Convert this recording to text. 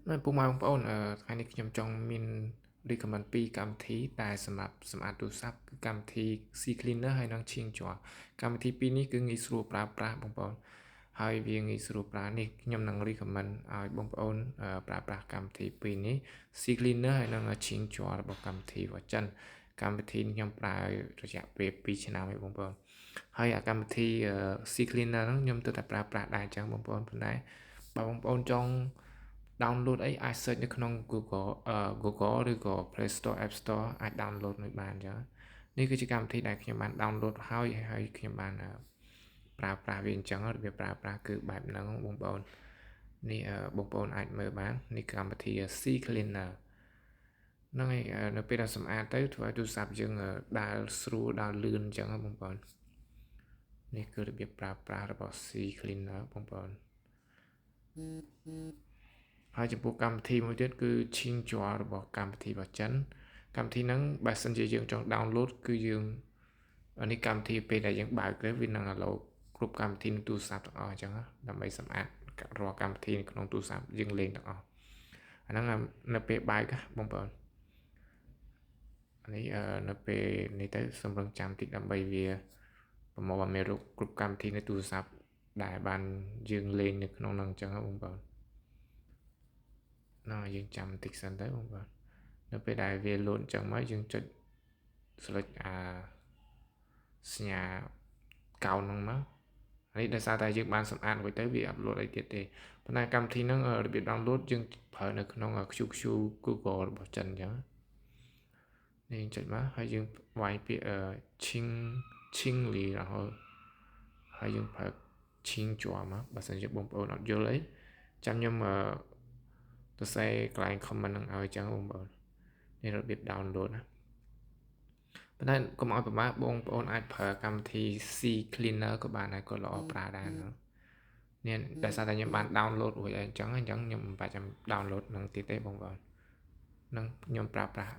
Nênពុកម៉ែបងប្អូនថ្ងៃនេះខ្ញុំចង់មាន recommend ពីរកម្មវិធីដែលសម្រាប់សម្អាតទូរស័ព្ទគឺកម្មវិធី C Cleaner ហើយនិង Xingchua កម្មវិធីពីរនេះគឺងាយស្រួលប្រើប្រាស់បងប្អូនហើយវាងាយស្រួលប្រើនេះខ្ញុំនឹង recommend ឲ្យបងប្អូនប្រើប្រាស់កម្មវិធីពីរនេះ C Cleaner ហើយនិង Xingchua របស់កម្មវិធីរបស់ចិនកម្មវិធីនេះខ្ញុំប្រើរយៈពេល2ឆ្នាំហើយបងប្អូនហើយអាកម្មវិធី C Cleaner ហ្នឹងខ្ញុំទើបតែប្រើប្រាស់ដែរអញ្ចឹងបងប្អូនប៉ុន្តែបើបងប្អូនចង់ download អីអាច search នៅក្នុង Google ឬក៏ Play Store App Store អាច download នៅបានអញ្ចឹងនេះគឺជាកម្មវិធីដែលខ្ញុំបាន download ហើយខ្ញុំបានប្រើប្រាស់វាអញ្ចឹងរបៀបប្រើប្រាស់គឺបែបហ្នឹងបងប្អូននេះបងប្អូនអាចមើលបាននេះកម្មវិធី C Cleaner ហ្នឹងហើយនៅពេលដែលសម្អាតទៅធ្វើឲ្យទូរស័ព្ទយើងដើរស្រួលដើរលឿនអញ្ចឹងបងប្អូននេះគឺរបៀបប្រើប្រាស់របស់ C Cleaner បងប្អូនហើយចំពោះកម្មវិធីមួយទៀតគឺ Xingchua របស់កម្មវិធីរបស់ចិនកម្មវិធីហ្នឹងបើសិនជាយើងចង់ download គឺយើងនេះកម្មវិធីពេលដែលយើងបើកទៅវានឹង allow គ្រប់កម្មវិធីនៅទូរស័ព្ទទាំងអស់អញ្ចឹងដើម្បីសម្អាតរាល់កម្មវិធីនៅក្នុងទូរស័ព្ទយើងលេងទាំងអស់អាហ្នឹងនៅពេលបើកបងប្អូននេះនៅពេលនេះទៅសម្រឹងចាំតិចដើម្បីវាប្រមូលឲ្យមេរោគគ្រប់កម្មវិធីនៅទូរស័ព្ទដែលបានយើងលេងនៅក្នុងហ្នឹងអញ្ចឹងបងប្អូនយើងចាំបន្តិចសិនទៅបងប្អូននៅពេលដែលវាលោតអញ្ចឹងមកយើងចុច select សញ្ញាកោណហ្នឹងមកនេះដោយសារតែយើងបានសម្អាតរួចទៅវា upload អីទៀតទេប៉ុន្តែកម្មវិធីហ្នឹងរបៀប download យើងប្រើនៅក្នុង QQ Google របស់ចិនអញ្ចឹងនេះចុចមកហើយយើងវាយពាក្យXingli រហូតហើយយើងប្រើ Xingchua មកបើសិនជាបងប្អូនអត់យល់អីចាំខ្ញុំសរសេរកន្លែង comment នឹងឲ្យអញ្ចឹងបងប្អូននេះរបៀប download ណាប៉ុន្តែកុំឲ្យពិបាកបងប្អូនអាចប្រើកម្មវិធី C Cleaner ក៏បានដែរក៏ល្អប្រើដែរហ្នឹងនេះដោយសារតែខ្ញុំបាន download រួចហើយអញ្ចឹងខ្ញុំមិនបាច់ចាំ download នឹងទៀតទេបងប្អូននឹងខ្ញុំប្រើប្រាស់